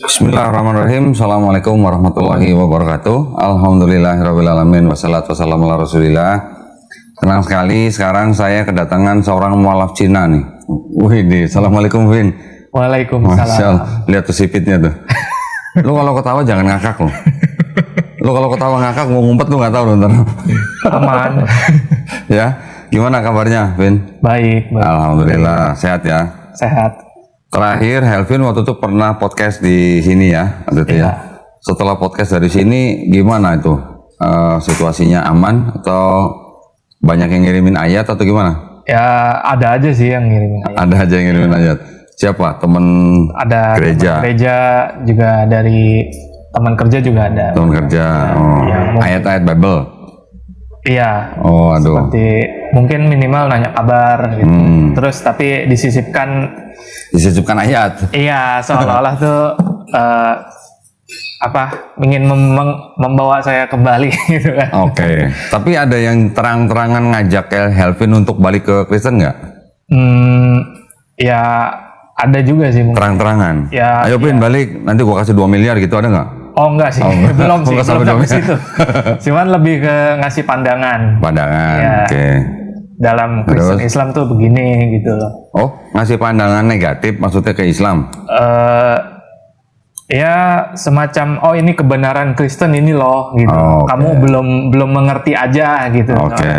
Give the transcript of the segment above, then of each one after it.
Bismillahirrahmanirrahim. Assalamualaikum warahmatullahi wabarakatuh. Alhamdulillahirrabbilalamin. Wassalatu wassalamu ala rasulillah. Senang sekali sekarang saya kedatangan seorang mualaf Cina nih. Wih, assalamualaikum Vin. Waalaikumsalam. Masya Allah. Lihat tuh sipitnya tuh. Lu kalau ketawa jangan ngakak lo. Lu kalau ketawa ngakak mau ngumpet lu nggak tahu ntar. Aman. Ya, gimana kabarnya Vin? Baik. Alhamdulillah sehat ya. Sehat. Terakhir Helvin waktu itu pernah podcast di sini ya, waktu itu Iya. ya. Setelah podcast dari sini gimana itu? Situasinya aman atau banyak yang ngirimin ayat atau gimana? Ya ada aja sih yang ngirimin ayat. Ada aja yang ngirimin ayat. Siapa? Temen Ada gereja? teman gereja juga, dari teman kerja juga ada. Temen kerja. Oh. Ya, mungkin. Ayat-ayat Bible. Iya. Oh, aduh. Seperti mungkin minimal nanya kabar gitu. Terus tapi Disisipkan ayat. iya, seolah-olah tuh ingin membawa saya kembali gitu kan. Oke. Tapi ada yang terang-terangan ngajak Helvin untuk balik ke Kristen nggak? Ya ada juga sih mungkin. Terang-terangan. Ya, Ayo Vin balik, nanti gua kasih 2 miliar gitu, ada nggak? Oh enggak sih, Oh, enggak. belum sih, Enggak sampai belum sampai dong. situ. Cuman lebih ke ngasih pandangan. Pandangan. Ya. Oke. Dalam Kristen Terus? Islam tuh begini gitu loh. Oh, ngasih pandangan negatif maksudnya ke Islam. Ya semacam ini kebenaran Kristen ini loh gitu. Oh, oke. Kamu belum mengerti aja gitu. Oke.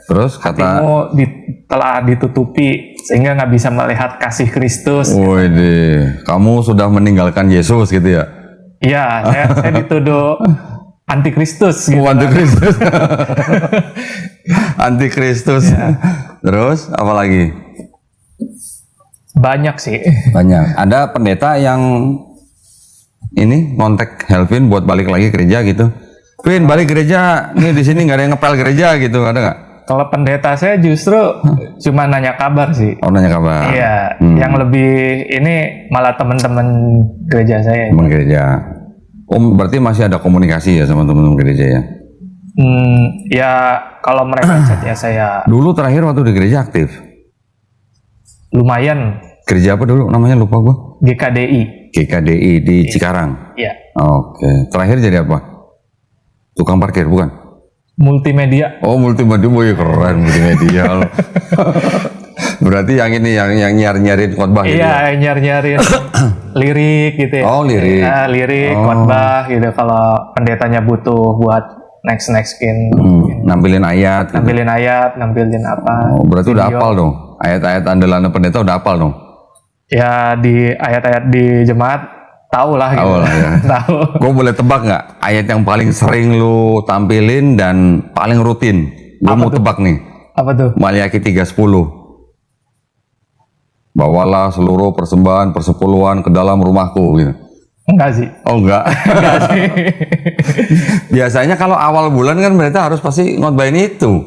Terus kata, Kamu telah ditutupi sehingga nggak bisa melihat kasih Kristus. wih, kamu sudah meninggalkan Yesus gitu ya? Iya, saya dituduh antikristus gitu. Oh, antikristus. Antikristus. Ya. Terus apa lagi? Banyak sih. Banyak. Ada pendeta yang ini kontak Helvin buat balik lagi gereja gitu. Vin balik gereja, nih di sini nggak ada yang ngepel gereja gitu, ada nggak? Kalau pendeta saya justru cuma nanya kabar sih. Oh, nanya kabar. Iya, yang lebih ini malah teman-teman gereja saya. Teman gereja. Oh, berarti masih ada komunikasi ya sama teman-teman gereja ya? Ya kalau mereka chat ya saya Dulu terakhir waktu di gereja aktif. lumayan. Gereja apa dulu namanya, lupa gua. GKDI. GKDI di Cikarang. Ya. Oke. Terakhir jadi apa? Tukang parkir bukan? Multimedia. Oh, multimedia. Wih, keren multimedia loh. Berarti yang ini yang nyari-nyariin khotbah gitu ya? Iya, nyari-nyari lirik gitu ya. Oh, lirik. Ya, lirik, khotbah gitu. Kalau pendetanya butuh buat next-nextin, Nampilin ayat gitu. nampilin ayat, nampilin apa. Oh, berarti udah video. hafal dong. Ayat-ayat andalan pendeta udah hafal dong. Ya di ayat-ayat di jemaat tahu lah gitu. Tahu lah ya. Tahu. Gue boleh tebak nggak ayat yang paling sering lu tampilin dan paling rutin? Gue mau tebak nih. Apa tuh? Maliaki 3:10. Bawalah seluruh persembahan persepuluhan ke dalam rumahku gitu. Enggak sih. Oh enggak. Enggak sih. Biasanya kalau awal bulan kan mereka harus pasti ngotbahin itu.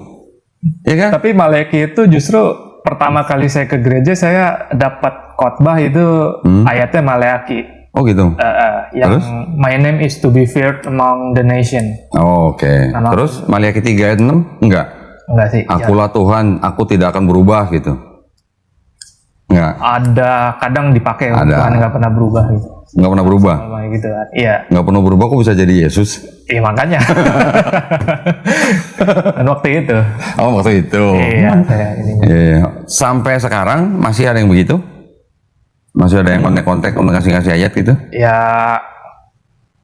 Ya kan? Tapi Maliaki itu justru pertama kali saya ke gereja saya dapat khotbah itu ayatnya Maliaki. Oh gitu. Yang Terus? my name is to be feared among the nation. Oh, oke. Terus Maliaki 3 ayat 6? Enggak. Enggak sih. Akulah Tuhan, aku tidak akan berubah gitu. Enggak. Ada kadang dipakai Ada. Tuhan nggak pernah berubah gitu. Enggak pernah berubah. Sama gitu kan. Iya. Enggak pernah berubah kok bisa jadi Yesus? Iya makanya. Dan waktu itu. Oh, waktu itu. Iya, saya ininya. Iya. Sampai sekarang masih ada yang begitu? Masih ada yang kontak-kontak untuk ngasih-ngasih ayat gitu? Ya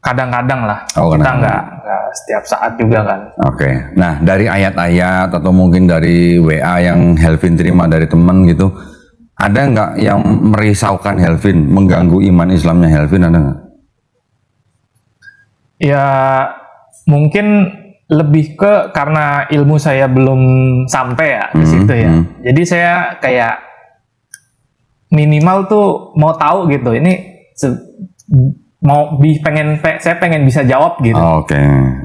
kadang-kadang lah. Oh, Kita kadang-kadang. nggak setiap saat juga kan. Oke. Nah, dari ayat-ayat atau mungkin dari WA yang Helvin terima dari teman gitu, ada nggak yang merisaukan Helvin, mengganggu iman Islamnya Helvin, ada nggak? Ya mungkin lebih ke karena ilmu saya belum sampai ya di situ ya. Jadi saya kayak minimal tuh mau tahu gitu. Ini saya pengen bisa jawab gitu. Oh, oke.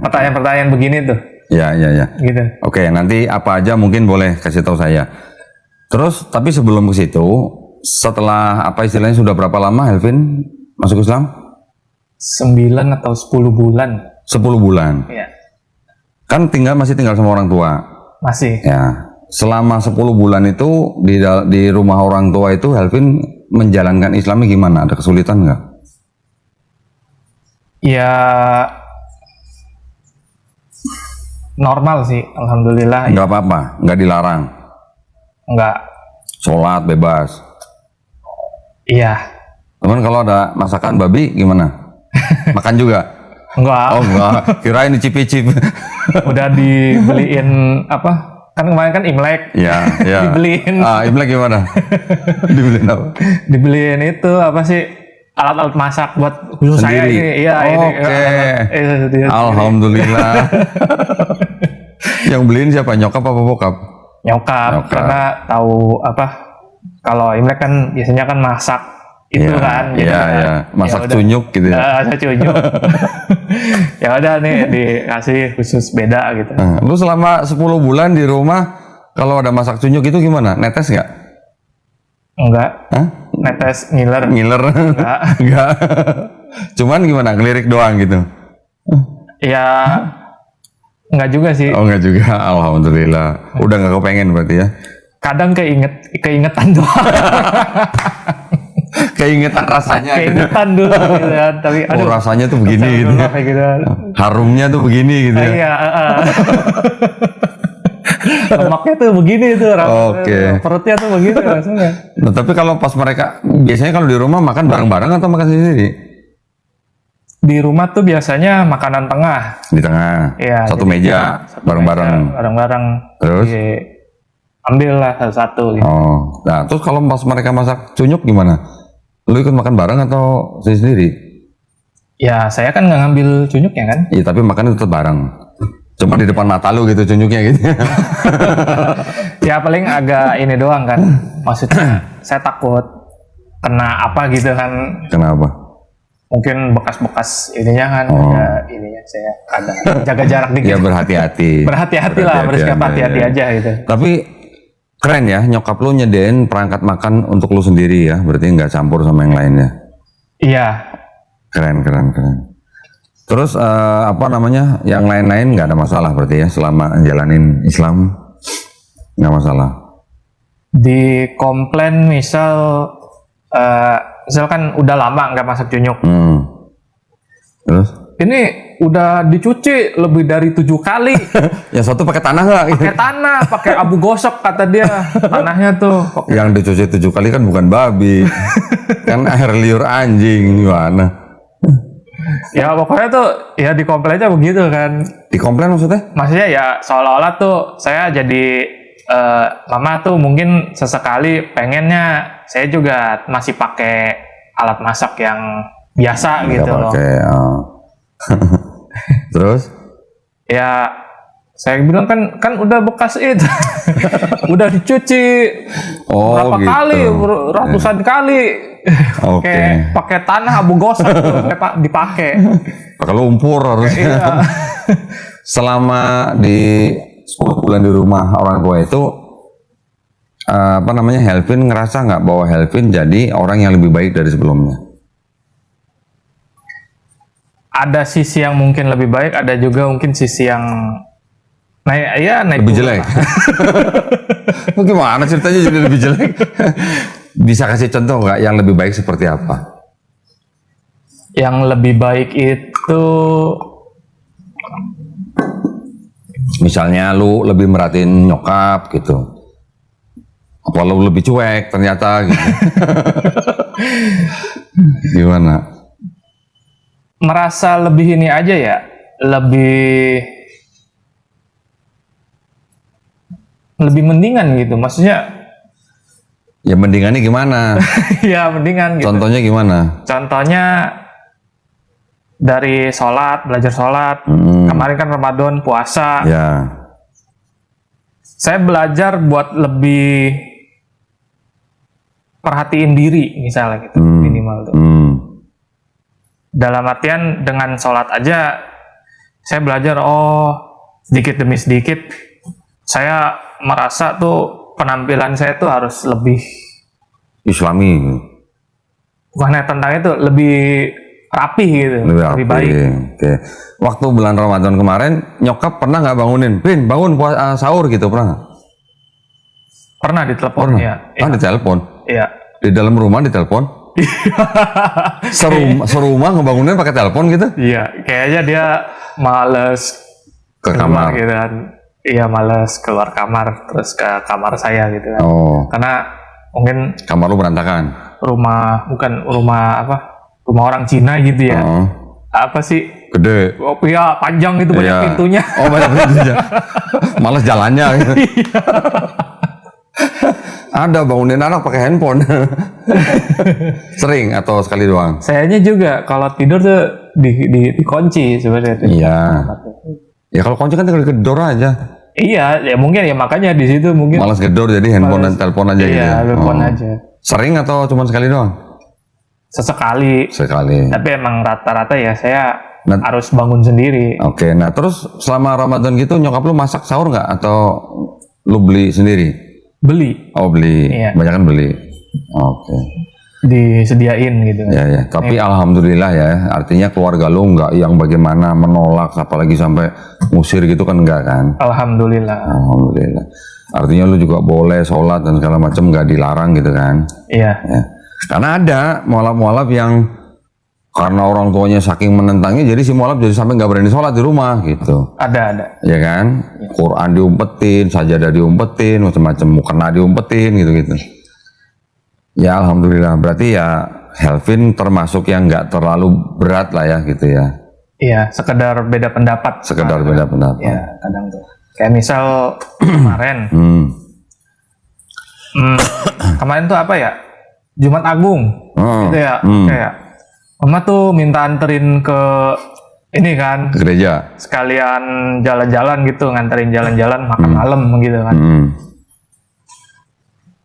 Pertanyaan-pertanyaan begini tuh. Ya, ya, ya. Gitu. Oke, nanti apa aja mungkin boleh kasih tahu saya. Terus, tapi sebelum ke situ, setelah apa istilahnya sudah berapa lama Helvin masuk Islam? 9 atau 10 bulan. 10 bulan. Ya. Kan masih tinggal sama orang tua. Masih. Ya. Selama 10 bulan itu di rumah orang tua itu Helvin menjalankan Islamnya gimana? Ada kesulitan nggak? Ya normal sih, alhamdulillah. Nggak apa-apa, nggak dilarang. Nggak, Sholat bebas. iya, Cuman kalau ada masakan babi gimana? Makan juga? nggak. Oh enggak, kirain dicip-cip. Udah dibeliin apa? Kan kemarin kan Imlek. Ya, ya. Dibeliin. Imlek gimana? Dibeliin apa? Dibeliin itu apa sih? Alat-alat masak buat khusus saya Sendiri? ini. Iya, Oke. ini. Alhamdulillah. Yang beliin siapa? Nyokap apa bokap? Nyokap, karena tahu apa? Kalau Imlek kan biasanya kan masak itu Iya, kan. iya, iya. Masak ya udah. cunyuk gitu ya. Masak cunyuk. Ya udah nih dikasih khusus beda gitu. Lu selama 10 bulan di rumah kalau ada masak cunyuk itu gimana? Netes nggak? Enggak. Hah? Netes ngiler. Ngiler? Enggak. Enggak. Cuman gimana? Ngelirik doang gitu? Ya enggak juga sih. Oh enggak juga. Alhamdulillah. Udah nggak kepengen berarti ya? Kadang keingetan doang. Keingetan rasanya. Gitu. Keingetan dulu gitu kan. Tapi Oh rasanya tuh begini gitu ya. kayak gitu. Harumnya tuh begini gitu ya. Iya, lemaknya tuh begini tuh, Oke. perutnya tuh begini rasanya. Nah, tapi kalau pas mereka biasanya kalau di rumah makan bareng-bareng atau makan sendiri? Di rumah tuh biasanya makanan tengah. Di tengah. Iya, Satu jadi meja satu bareng-bareng. meja, bareng-bareng. Terus? Ambil lah satu-satu gitu. Oh. Nah, terus kalau pas mereka masak cunyuk gimana? Lu ikut makan bareng atau sendiri? Ya saya kan nggak ngambil cunyuknya kan. Iya, tapi makan tetap bareng. Cuma di depan mata lu gitu cunyuknya gitu. Ya paling agak ini doang kan. Maksudnya saya takut kena apa gitu kan. Kenapa? Mungkin bekas-bekas ininya kan. Ada ininya saya kadang jaga jarak dikit. Ya berhati-hati. Berhati-hati lah, bersikap hati-hati aja gitu. Tapi keren ya, nyokap lu nyedain perangkat makan untuk lu sendiri ya, berarti nggak campur sama yang lainnya. Iya. Keren. Terus apa namanya, yang lain-lain nggak ada masalah berarti ya, selama jalanin Islam nggak masalah. Di komplain misalkan udah lama nggak masak cunyuk. Terus? Ini udah dicuci lebih dari 7 kali. Yang satu pakai tanah nggak? Pakai tanah, pakai abu gosok kata dia. Tanahnya tuh. Yang dicuci 7 kali kan bukan babi, kan air liur anjing gimana? Ya pokoknya tuh ya di komplain aja begitu kan. Dikomplain maksudnya? Maksudnya ya seolah-olah tuh saya jadi mama tuh mungkin sesekali pengennya saya juga masih pakai alat masak yang biasa gitu loh. Pakai. Terus? Ya saya bilang kan udah bekas itu. Udah dicuci berapa gitu. kali, ratusan kali. Oke. Pakai tanah abu gosok tuh, dipakai. Pakai lumpur harusnya. Iya. Selama di 10 bulan di rumah orang tua itu apa namanya, Helvin ngerasa nggak bahwa Helvin jadi orang yang lebih baik dari sebelumnya? Ada sisi yang mungkin lebih baik, ada juga mungkin sisi yang naik Lebih turun jelek. lah. Gimana ceritanya jadi lebih jelek? Bisa kasih contoh nggak yang lebih baik seperti apa? Yang lebih baik itu Misalnya lu lebih merhatiin nyokap gitu. Apa lu lebih cuek ternyata gitu. Gimana? merasa lebih ini aja ya, lebih mendingan gitu. Maksudnya Ya mendingannya gimana? ya mendingan gitu. Contohnya gimana? Contohnya dari sholat, belajar sholat. Kemarin kan Ramadan, puasa. Ya. Saya belajar buat lebih perhatiin diri misalnya gitu, minimal tuh. Dalam artian dengan sholat aja, saya belajar sedikit demi sedikit. Saya merasa tuh penampilan saya tuh harus lebih Islami. bukan tentang itu, lebih rapi gitu, lebih baik. Oke. Waktu bulan Ramadan kemarin, nyokap pernah nggak bangunin? Pin, bangun sahur gitu, pernah nggak? Pernah ditelepon ya. Ditelepon? Iya. Di dalam rumah ditelepon? Serumah ngebangunin pakai telepon gitu Iya, kayaknya dia males ke keluar kamar. gitu kan. Iya, males keluar kamar terus ke kamar saya gitu kan. Oh, Karena mungkin kamar lu berantakan. bukan rumah apa? Rumah orang Cina gitu ya. Oh, Apa sih? gede. Oh, ya panjang itu banyak Iya. pintunya. Oh, banyak pintunya. Males jalannya. Ada bangunin anak pakai handphone. Sering atau sekali doang? Sayanya juga kalau tidur tuh dikunci sebenarnya. tuh. Iya. Ya kalau kunci kan tinggal gedor aja. Iya, ya mungkin ya makanya di situ mungkin. Malas gedor jadi handphone dan telepon aja gitu. Iya, ya? telepon Oh. aja. Sering atau cuma sekali doang? Sesekali. Sekali. Tapi emang rata-rata ya saya Nah. harus bangun sendiri. Oke, nah terus selama Ramadan gitu nyokap lu masak sahur nggak atau lu beli sendiri? Beli, Oh beli, Iya. banyak kan beli. Oke, disediain gitu. ya ya. Tapi alhamdulillah ya, artinya keluarga lu nggak yang bagaimana menolak, apalagi sampai ngusir gitu kan enggak kan? Alhamdulillah. Alhamdulillah. Artinya lu juga boleh sholat dan segala macam nggak dilarang gitu kan? Iya. Ya. Karena ada mualaf-mualaf yang karena orang tuanya saking menentangnya, jadi si mualaf jadi sampai nggak berani sholat di rumah gitu. Ada. Ya kan, Quran diumpetin, sajadah diumpetin, macam-macam mukena diumpetin gitu-gitu. Ya alhamdulillah, berarti ya Helvin termasuk yang nggak terlalu berat lah ya gitu ya. Iya, sekedar beda pendapat. Sekedar beda pendapat. Ya, kadang tuh. Kayak misal kemarin, kemarin tuh apa ya? Jumat Agung, Oh, gitu ya. Kayak Mama tuh minta anterin ke ini kan, ke gereja. sekalian jalan-jalan gitu, nganterin jalan-jalan makan malam gitu kan.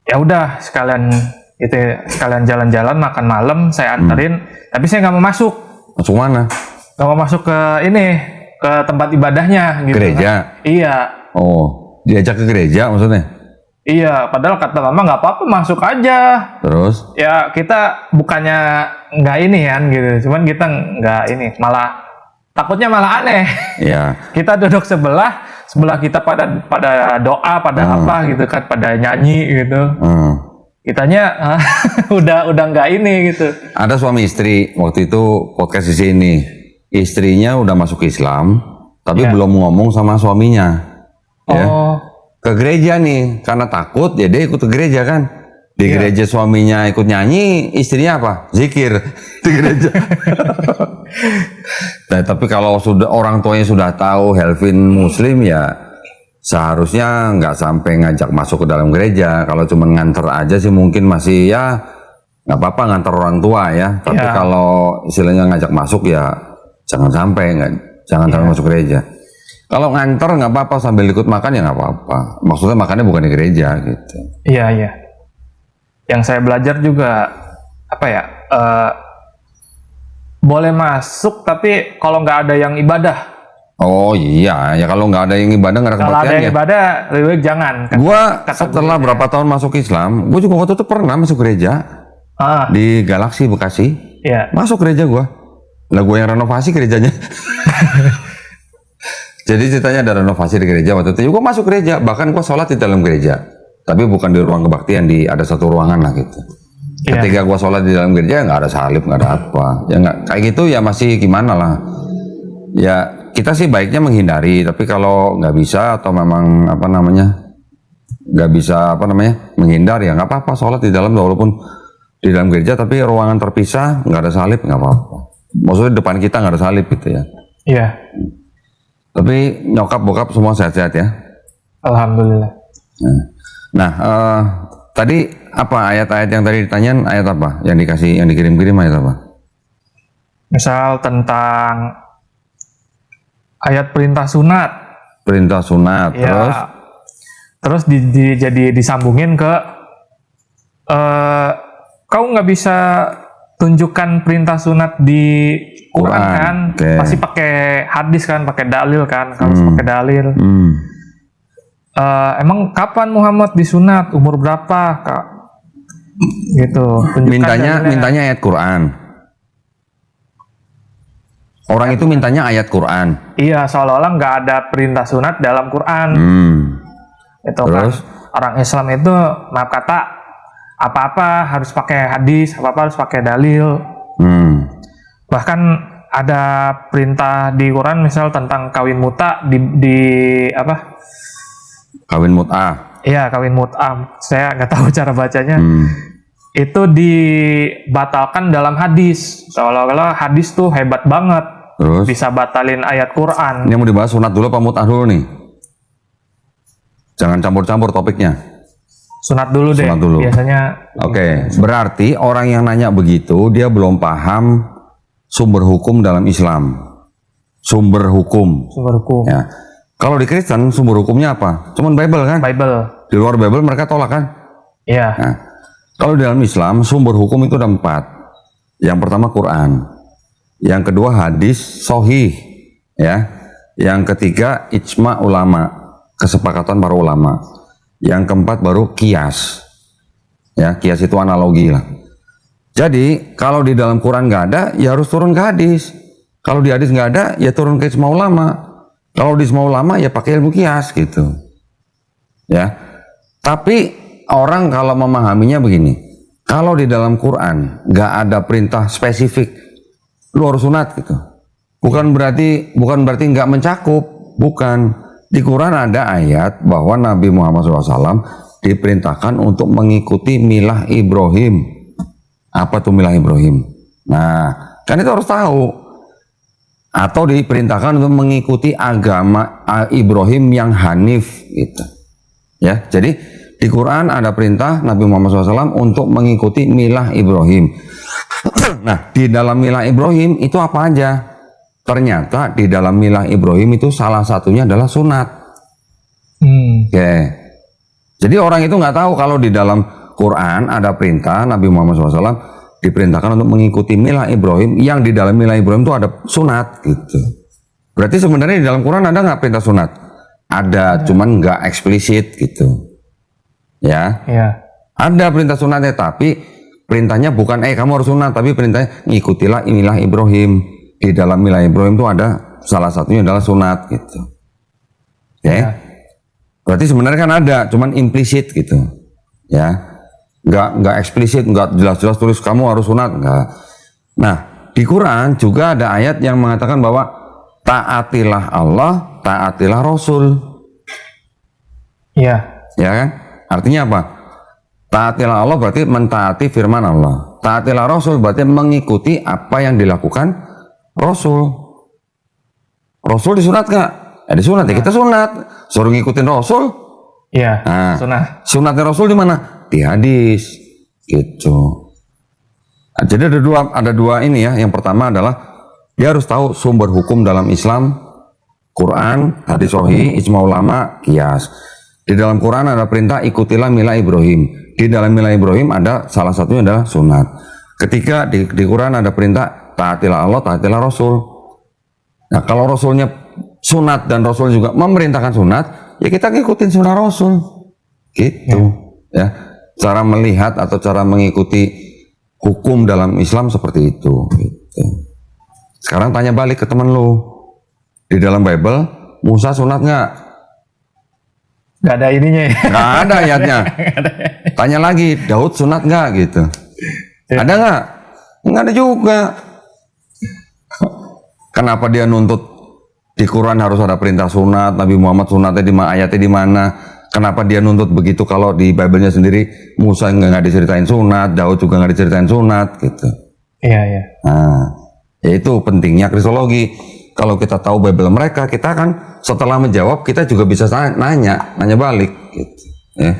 Ya udah sekalian gitu, sekalian jalan-jalan makan malam saya anterin, tapi saya nggak mau masuk. Masuk mana? Nggak mau masuk ke ini, ke tempat ibadahnya gitu. Gereja? Kan. Iya. Oh, diajak ke gereja maksudnya? Iya, padahal kata mama nggak apa-apa masuk aja. Terus? Ya kita bukannya nggak ini kan gitu, cuman kita nggak ini, malah takutnya malah aneh. Ya. Kita duduk sebelah kita pada doa, pada apa gitu kan, pada nyanyi gitu. Kitanya udah nggak ini gitu. Ada suami istri waktu itu podcast di sini. Istrinya udah masuk Islam, tapi belum ngomong sama suaminya. Ya. Oh, Ke gereja nih, karena takut ya dia ikut ke gereja kan. Di gereja suaminya ikut nyanyi, istrinya apa? Zikir di gereja. Nah, tapi kalau sudah orang tuanya sudah tahu Helvin Muslim ya seharusnya nggak sampai ngajak masuk ke dalam gereja. Kalau cuma nganter aja sih mungkin masih ya nggak apa-apa nganter orang tua ya. Tapi kalau istilahnya ngajak masuk ya jangan sampai jangan terlalu masuk gereja. Kalau nganter nggak apa-apa sambil ikut makan ya nggak apa-apa. Maksudnya makannya bukan di gereja gitu. iya. Yang saya belajar juga apa ya? Boleh masuk tapi kalau nggak ada yang ibadah. Oh iya, ya kalau nggak ada yang ibadah nggak ada Kalau ada kebaktian yang ya. ibadah, lebih baik jangan. Gua setelah berapa tahun masuk Islam, gue juga waktu itu pernah masuk gereja di Galaksi Bekasi. Iya. Masuk gereja gua. Lah gue yang renovasi gerejanya. Jadi ceritanya ada renovasi di gereja waktu itu. Gue masuk gereja, bahkan gue sholat di dalam gereja. Tapi bukan di ruang kebaktian, ada satu ruangan lah gitu. Ketika gue sholat di dalam gereja nggak ada salib, nggak ada apa. Ya nggak kayak gitu ya masih gimana lah. Ya kita sih baiknya menghindari. Tapi kalau nggak bisa atau memang apa namanya nggak bisa apa namanya menghindar ya nggak apa-apa sholat di dalam walaupun di dalam gereja tapi ruangan terpisah nggak ada salib nggak apa-apa. Maksudnya depan kita nggak ada salib gitu ya. Iya. Tapi nyokap bokap semua sehat-sehat ya. Alhamdulillah. Nah, tadi apa ayat-ayat yang tadi ditanyain ayat apa? Yang dikirim-kirim ayat apa? Misal tentang ayat perintah sunat. Perintah sunat, Ya. Terus jadi disambungin ke kau nggak bisa tunjukkan perintah sunat di Quran kan, pasti pakai hadis kan, pakai dalil kan, harus pakai dalil. Emang kapan Muhammad disunat, umur berapa kak? Gitu. Mintanya ayat Quran. Orang itu mintanya ayat Quran. Iya, seolah-olah nggak ada perintah sunat dalam Quran. Itu Terus? kan orang Islam itu maaf kata apa-apa harus pakai hadis, apa-apa harus pakai dalil. Bahkan ada perintah di Quran misal tentang kawin muta di apa? Kawin mut'ah. Iya, kawin mut'ah. Saya nggak tahu cara bacanya. Itu dibatalkan dalam hadis. Seolah-olah hadis tuh hebat banget. Terus? Bisa batalin ayat Quran. Ini mau dibahas sunat dulu apa mut'ah dulu nih? Jangan campur-campur topiknya. Sunat dulu deh. Sunat dulu. Biasanya. Oke, berarti orang yang nanya begitu dia belum paham sumber hukum dalam Islam. Sumber hukum. Sumber hukum. Ya. Kalau di Kristen sumber hukumnya apa? Cuman Bible kan? Bible. Di luar Bible mereka tolak kan? Iya. Nah, kalau di dalam Islam sumber hukum itu ada 4. Yang pertama Quran. Yang kedua hadis sahih, ya. Yang ketiga ijma ulama, kesepakatan para ulama. Yang keempat baru kias. Ya, kias itu analogi lah. Jadi kalau di dalam Quran nggak ada, ya harus turun ke hadis. Kalau di hadis nggak ada, ya turun ke ijma ulama. Kalau di ijma ulama ya pakai ilmu kias gitu. Ya. Tapi orang kalau memahaminya begini, kalau di dalam Quran nggak ada perintah spesifik, lu harus sunat gitu. Bukan berarti nggak mencakup, bukan. Di Quran ada ayat bahwa Nabi Muhammad SAW diperintahkan untuk mengikuti milah Ibrahim. Apa tuh milah Ibrahim? Nah, kan itu harus tahu. Atau diperintahkan untuk mengikuti agama Ibrahim yang hanif gitu. Ya, jadi di Quran ada perintah Nabi Muhammad SAW untuk mengikuti milah Ibrahim. Nah, di dalam milah Ibrahim itu apa aja? Ternyata di dalam milah Ibrahim itu salah satunya adalah sunat. Oke. Jadi orang itu nggak tahu kalau di dalam Quran ada perintah Nabi Muhammad SAW diperintahkan untuk mengikuti milah Ibrahim, yang di dalam milah Ibrahim itu ada sunat gitu. Berarti sebenarnya di dalam Quran ada nggak perintah sunat? Ada, cuman nggak eksplisit gitu. Ya. Iya. Ada perintah sunatnya, tapi perintahnya bukan kamu harus sunat, tapi perintahnya ngikutilah milah Ibrahim. Di dalam milah Ibrahim itu ada salah satunya adalah sunat gitu. Oke. Iya. Berarti sebenarnya kan ada, cuman implisit gitu. Ya. Nggak eksplisit, nggak jelas-jelas tulis kamu harus sunat, nggak. Nah, di Quran juga ada ayat yang mengatakan bahwa taatilah Allah, taatilah Rasul. Iya. Ya kan? Artinya apa? Taatilah Allah berarti mentaati firman Allah. Taatilah Rasul berarti mengikuti apa yang dilakukan Rasul. Rasul disunat nggak? Ya disunat, ya kita sunat. Suruh ngikutin Rasul. Iya. Nah, Sunatnya Rasul di mana? Di hadis gitu. Nah, jadi ada dua ini ya. Yang pertama adalah dia harus tahu sumber hukum dalam Islam, Quran, hadis sahih, ijma ulama, kias. Di dalam Quran ada perintah ikutilah milah Ibrahim. Di dalam milah Ibrahim ada salah satunya adalah sunat. Ketika di Quran ada perintah taatilah Allah, taatilah Rasul. Nah, kalau Rasulnya sunat dan Rasul juga memerintahkan sunat, ya kita ngikutin sunnah Rasul. Gitu. Ya. Cara melihat atau cara mengikuti hukum dalam Islam seperti itu. Gitu. Sekarang tanya balik ke teman lu. Di dalam Bible, Musa sunat nggak? Nggak ada ininya ya. Nggak ada ayatnya. Tanya lagi, Daud sunat nggak gitu? Ada nggak? Nggak ada juga. Kenapa dia nuntut di Quran harus ada perintah sunat, Nabi Muhammad sunatnya di mana, ayatnya di mana? Kenapa dia nuntut begitu kalau di Bible-nya sendiri Musa nggak diceritain sunat, Daud juga nggak diceritain sunat gitu. Iya, iya. Nah, itu pentingnya kristologi. Kalau kita tahu Bible mereka, kita kan setelah menjawab kita juga bisa nanya balik gitu. Ya.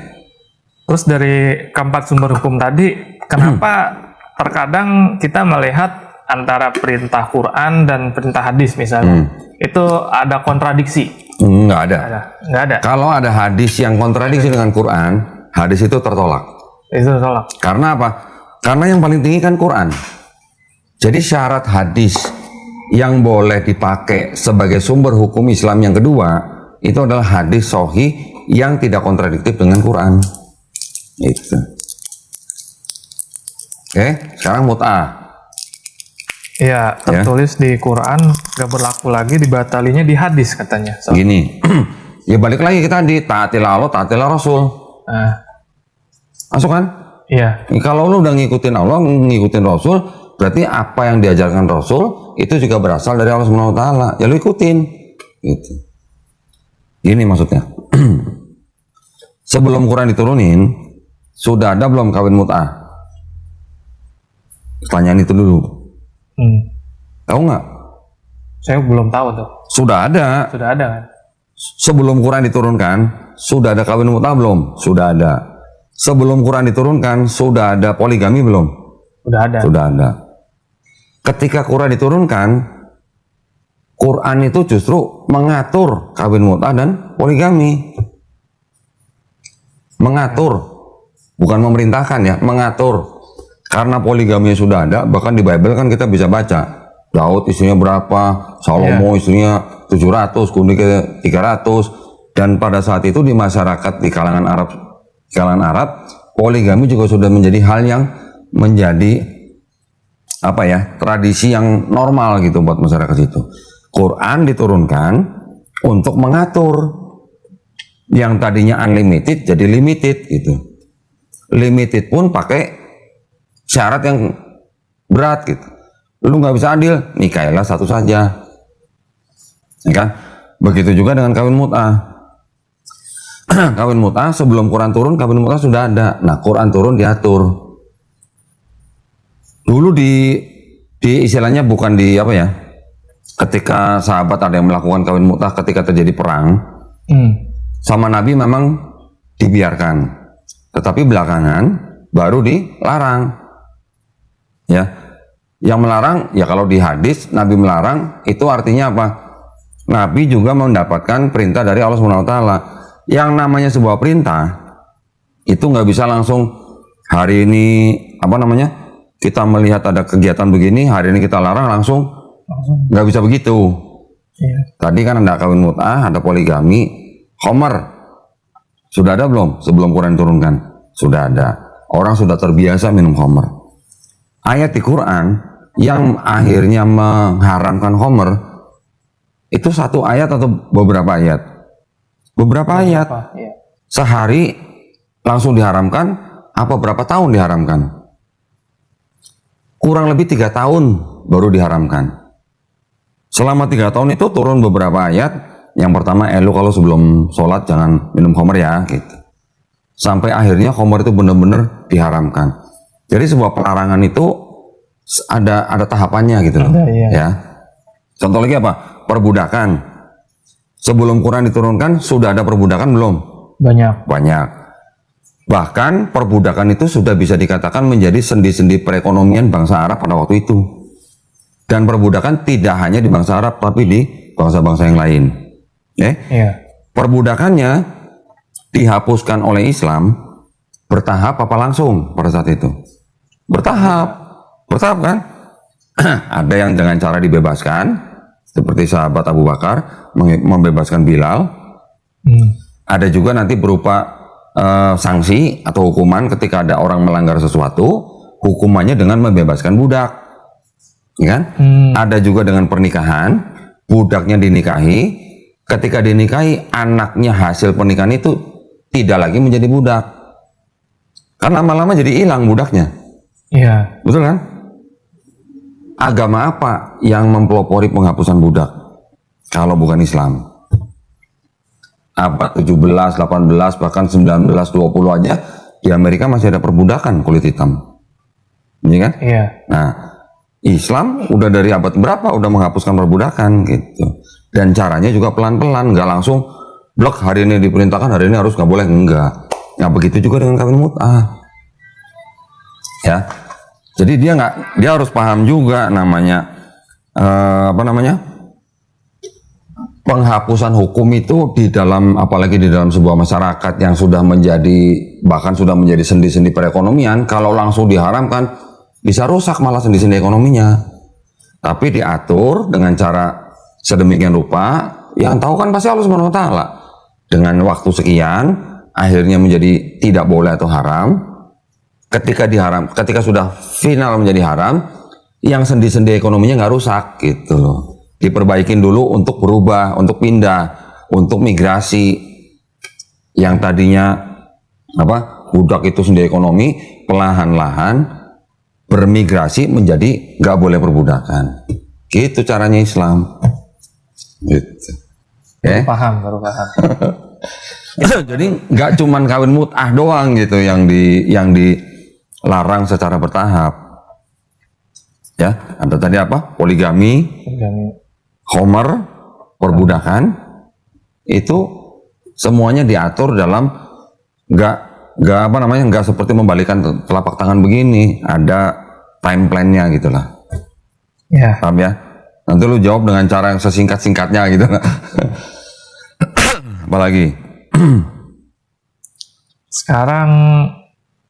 Terus dari keempat sumber hukum tadi, kenapa terkadang kita melihat antara perintah Quran dan perintah hadis misalnya, itu ada kontradiksi? Nggak ada. Nggak ada. Kalau ada hadis yang kontradiksi dengan Quran, hadis itu tertolak. Itu tertolak. Karena apa? Karena yang paling tinggi kan Quran. Jadi syarat hadis yang boleh dipakai sebagai sumber hukum Islam yang kedua itu adalah hadis sahih yang tidak kontradiktif dengan Quran. Itu. Oke, sekarang mut'ah. Iya, tertulis di Quran gak berlaku lagi, dibatalinya di hadis katanya. So. Gini, ya balik lagi kita di taatilah Allah, taatilah Rasul. Nah, Masuk kan? Iya. Kalau lu udah ngikutin Allah, ngikutin Rasul, berarti apa yang diajarkan Rasul itu juga berasal dari Allah Subhanahu wa taala. Ya lu ikutin. Gitu. Ini maksudnya. Sebelum Quran diturunin, sudah ada belum kawin mut'ah? Pertanyaan itu dulu. Tahu nggak? Saya belum tahu tuh. Sudah ada. Sudah ada kan? Sebelum Quran diturunkan, sudah ada kawin mut'ah belum? Sudah ada. Sebelum Quran diturunkan, sudah ada poligami belum? Sudah ada. Sudah ada. Ketika Quran diturunkan, Quran itu justru mengatur kawin mut'ah dan poligami. Mengatur, bukan memerintahkan ya, mengatur. Karena poligami sudah ada, bahkan di Bible kan kita bisa baca. Daud istrinya berapa, Salomo istrinya 700, Kunik 300. Dan pada saat itu di masyarakat di kalangan Arab, poligami juga sudah menjadi hal yang menjadi tradisi yang normal gitu buat masyarakat itu. Quran diturunkan untuk mengatur yang tadinya unlimited jadi limited gitu. Limited pun pakai syarat yang berat gitu. Lu nggak bisa adil, nikahilah satu saja, ya kan? Begitu juga dengan kawin mut'ah. Kawin mut'ah sebelum Quran turun, kawin mut'ah sudah ada. Nah, Quran turun diatur. Dulu di istilahnya bukan di ketika sahabat ada yang melakukan kawin mut'ah ketika terjadi perang, sama Nabi memang dibiarkan. Tetapi belakangan baru dilarang. Ya. Yang melarang, ya kalau di hadis Nabi melarang, itu artinya apa? Nabi juga mendapatkan perintah dari Allah Subhanahu wa taala. Yang namanya sebuah perintah itu nggak bisa langsung hari ini kita melihat ada kegiatan begini, hari ini kita larang langsung nggak bisa begitu. Iya. Tadi kan ada kawin mut'ah, ada poligami, khomer sudah ada belum sebelum Quran turunkan? Sudah ada. Orang sudah terbiasa minum khomer. Ayat di Quran yang akhirnya mengharamkan khomer itu satu ayat atau beberapa ayat? Beberapa ayat. Iya. Sehari langsung diharamkan, apa berapa tahun diharamkan? Kurang lebih 3 tahun baru diharamkan. Selama 3 tahun itu turun beberapa ayat. Yang pertama, lu kalau sebelum sholat jangan minum khomer ya, gitu. Sampai akhirnya khomer itu benar-benar diharamkan. Jadi sebuah pelarangan itu ada tahapannya gitu loh. Iya. Ya. Contoh lagi apa? Perbudakan. Sebelum Quran diturunkan sudah ada perbudakan belum? Banyak. Bahkan perbudakan itu sudah bisa dikatakan menjadi sendi-sendi perekonomian bangsa Arab pada waktu itu. Dan perbudakan tidak hanya di bangsa Arab tapi di bangsa-bangsa yang lain. Iya. Perbudakannya dihapuskan oleh Islam bertahap apa langsung pada saat itu? Bertahap kan? Ada yang dengan cara dibebaskan, seperti sahabat Abu Bakar membebaskan Bilal. Ada juga nanti berupa sanksi atau hukuman ketika ada orang melanggar sesuatu, hukumannya dengan membebaskan budak, ya kan? Ada juga dengan pernikahan, budaknya dinikahi, ketika dinikahi anaknya hasil pernikahan itu tidak lagi menjadi budak, kan lama-lama jadi hilang budaknya. Iya. Betul kan? Agama apa yang mempelopori penghapusan budak kalau bukan Islam? Abad 17, 18, bahkan 19, 20 aja di Amerika masih ada perbudakan kulit hitam. Iya kan? Iya. Nah, Islam udah dari abad berapa udah menghapuskan perbudakan gitu. Dan caranya juga pelan-pelan, nggak langsung blok hari ini diperintahkan, hari ini harus nggak boleh, enggak. Nah, begitu juga dengan kawin mut'ah. Ya. Jadi dia harus paham juga namanya penghapusan hukum itu di dalam, apalagi di dalam sebuah masyarakat yang sudah bahkan sudah menjadi sendi-sendi perekonomian, kalau langsung diharamkan bisa rusak malah sendi-sendi ekonominya. Tapi diatur dengan cara sedemikian rupa, yang tahu kan pasti Allah Subhanahu wa taala. Dengan waktu sekian akhirnya menjadi tidak boleh atau haram. Ketika sudah final menjadi haram, yang sendi-sendi ekonominya nggak rusak gitu loh. Diperbaikin dulu untuk berubah, untuk pindah, untuk migrasi. Yang tadinya budak itu sendiri ekonomi, perlahan-lahan bermigrasi menjadi nggak boleh perbudakan. Gitu caranya Islam. Gitu. Baru paham, baru paham. Jadi nggak cuman kawin mut'ah doang gitu yang dilarang secara bertahap. Ya, ada tadi apa? Poligami, khomer, perbudakan, itu semuanya diatur dalam nggak seperti membalikan telapak tangan begini, ada time plan-nya gitulah. Ya. Paham ya? Nanti lu jawab dengan cara yang sesingkat-singkatnya gitu. Apalagi? Sekarang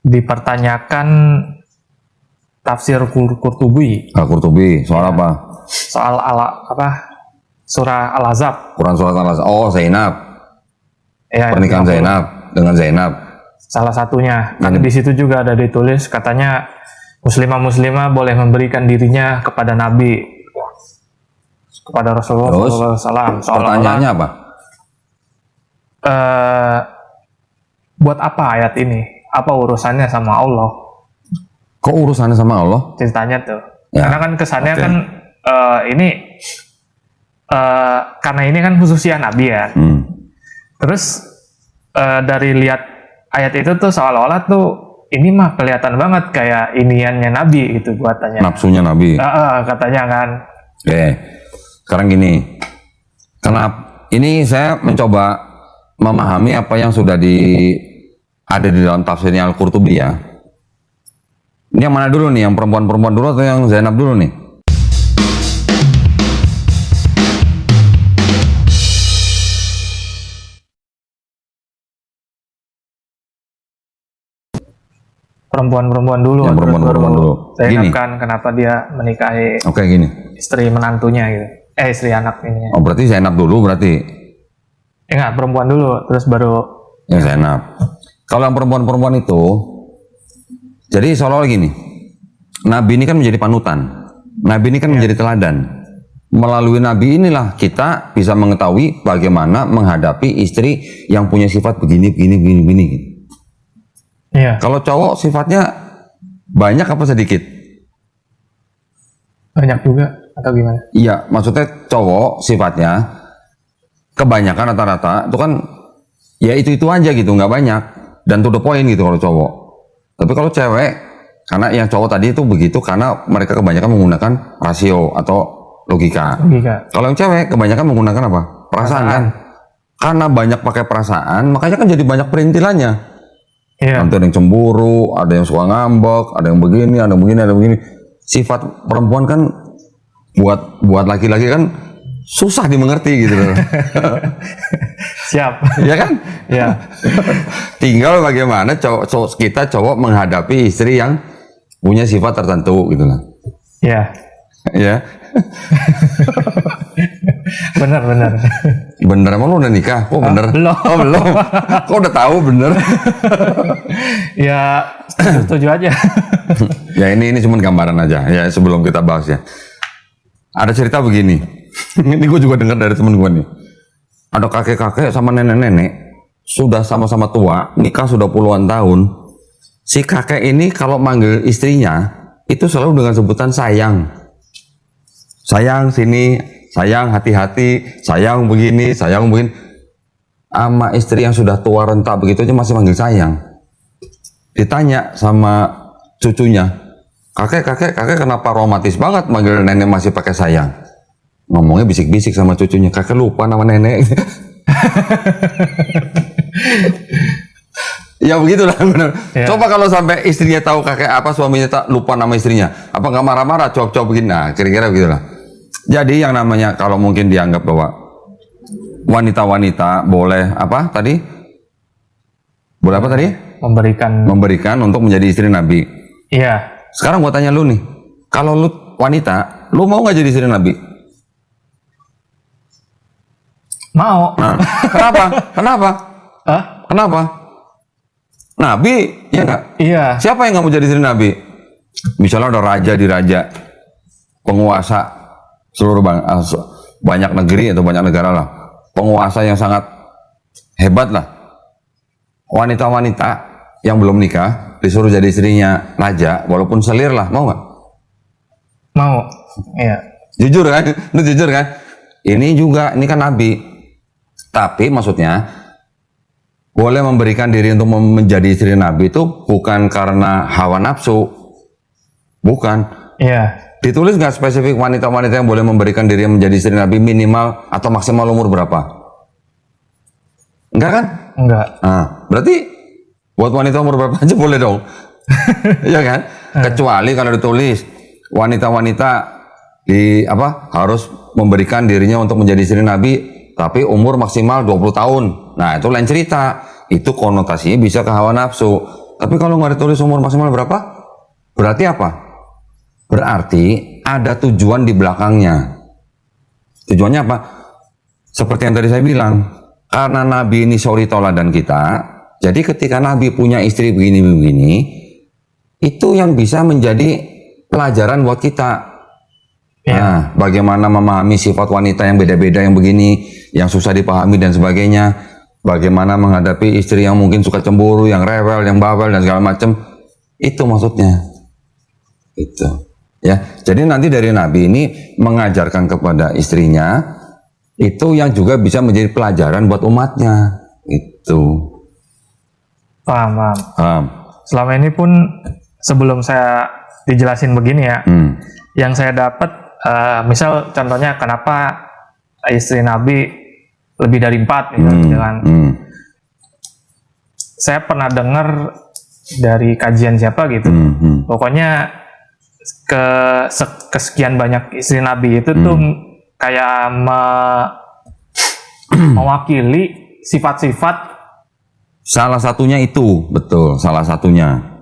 dipertanyakan tafsir Qurtubi. Al-Qurtubi, soal apa? Soal surah Al-Ahzab. Quran surat Al-Ahzab. Oh, Zainab. Ya, Pernikahan 50. Zainab dengan Zainab. Salah satunya. Kan di situ juga ada ditulis katanya muslimah boleh memberikan dirinya kepada Nabi, kepada Rasulullah SAW. Pertanyaannya apa? Buat apa ayat ini? Apa urusannya sama Allah? Kok urusannya sama Allah? Ceritanya tuh. Ya, Karena kan kesannya oke. kan karena ini kan khususnya Nabi ya. Terus dari lihat ayat itu tuh seolah-olah tuh ini mah kelihatan banget kayak iniannya Nabi gitu buatannya. Nafsunya Nabi. Katanya kan. Oke. Sekarang gini. Kenapa ini saya mencoba memahami apa yang sudah ada di dalam tafsirnya Al-Qurtubi ya. Ini yang mana dulu nih? Yang perempuan-perempuan dulu atau yang Zainab dulu nih? Perempuan-perempuan dulu. Yang perempuan-perempuan dulu. Zainab Gini. kan kenapa dia menikahi Oke, gini. istri menantunya gitu. Istri anak ini. Oh, berarti Zainab dulu berarti. Enggak, perempuan dulu terus baru Yang Zainab. Kalau yang perempuan-perempuan itu, jadi seolah-olah gini. Nabi ini kan menjadi panutan. Nabi ini kan menjadi teladan. Melalui Nabi inilah kita bisa mengetahui bagaimana menghadapi istri yang punya sifat begini. Iya, Kalau cowok sifatnya banyak apa sedikit? banyak juga atau gimana? Iya, maksudnya cowok sifatnya kebanyakan rata-rata itu kan ya itu aja gitu, nggak banyak dan to the point gitu kalau cowok. Tapi kalau cewek, karena yang cowok tadi itu begitu karena mereka kebanyakan menggunakan rasio atau logika. Kalau yang cewek kebanyakan menggunakan apa? Perasaan kan? Karena banyak pakai perasaan, makanya kan jadi banyak perintilannya. Iya. Nanti ada yang cemburu, ada yang suka ngambek, ada yang begini, ada yang begini, ada yang begini. Sifat perempuan kan buat laki-laki kan susah dimengerti gitu loh. Siap. Ya kan? Ya. Tinggal bagaimana kita cowok menghadapi istri yang punya sifat tertentu gitu lah. Ya. Ya. Benar. Bener emang lu udah nikah? Kok bener? Belum. Oh belum. Kok udah tahu bener? Ya, setuju aja. Ya ini cuma gambaran aja ya sebelum kita bahas ya. Ada cerita begini. Ini gue juga dengar dari temen gue nih. Ada kakek-kakek sama nenek-nenek sudah sama-sama tua, nikah sudah puluhan tahun. Si kakek ini kalau manggil istrinya itu selalu dengan sebutan sayang. Sayang sini, sayang hati-hati, sayang begini, sayang begini. Ama istri yang sudah tua renta begitu aja masih manggil sayang. Ditanya sama cucunya, kakek kenapa romantis banget manggil nenek masih pakai sayang? Ngomongnya bisik-bisik sama cucunya, kakek lupa nama nenek. Ya begitulah benar. Ya. Coba kalau sampai istrinya tahu kakek apa, suaminya tak lupa nama istrinya, apa nggak marah-marah, cowok-cowok begini? Nah, kira-kira begitulah. Jadi yang namanya kalau mungkin dianggap bahwa wanita-wanita boleh apa tadi? Boleh apa tadi? Memberikan untuk menjadi istri Nabi. Iya. Sekarang gua tanya lu nih, kalau lu wanita, lu mau nggak jadi istri Nabi? Mau. Nah, kenapa? Hah? Kenapa? Nabi, ya nggak? Iya. Siapa yang nggak mau jadi istri Nabi? Misalnya ada raja di raja, penguasa seluruh banyak negeri atau banyak negara lah, penguasa yang sangat hebat lah. Wanita-wanita yang belum nikah disuruh jadi istrinya raja, walaupun selir lah, mau nggak? Mau. Iya. Jujur kan? Lu jujur kan? Ini juga, ini kan nabi. Tapi maksudnya boleh memberikan diri untuk menjadi istri nabi itu bukan karena hawa nafsu. Bukan. Iya. Ditulis nggak spesifik wanita-wanita yang boleh memberikan diri menjadi istri nabi minimal atau maksimal umur berapa? Enggak kan? Enggak. Nah, berarti buat wanita umur berapa aja boleh dong. Iya kan? Kecuali kalau ditulis wanita-wanita harus memberikan dirinya untuk menjadi istri Nabi tapi umur maksimal 20 tahun. Nah, itu lain cerita. Itu konotasinya bisa ke hawa nafsu. Tapi kalau nggak ditulis umur maksimal berapa? Berarti apa? Berarti ada tujuan di belakangnya. Tujuannya apa? Seperti yang tadi saya bilang, karena Nabi ini suri toladan kita, jadi ketika Nabi punya istri begini-begini, itu yang bisa menjadi pelajaran buat kita. Nah, bagaimana memahami sifat wanita yang beda-beda yang begini, yang susah dipahami dan sebagainya. Bagaimana menghadapi istri yang mungkin suka cemburu, yang rewel, yang bawel dan segala macam. Itu maksudnya. Itu. Ya, jadi nanti dari Nabi ini mengajarkan kepada istrinya itu yang juga bisa menjadi pelajaran buat umatnya. Itu. Paham. Paham. Selama ini pun sebelum saya dijelasin begini ya, yang saya dapat misal contohnya kenapa istri Nabi lebih dari 4 gitu kan. Saya pernah dengar dari kajian siapa gitu. Pokoknya kesekian banyak istri Nabi itu tuh kayak mewakili sifat-sifat. Salah satunya itu, betul, salah satunya.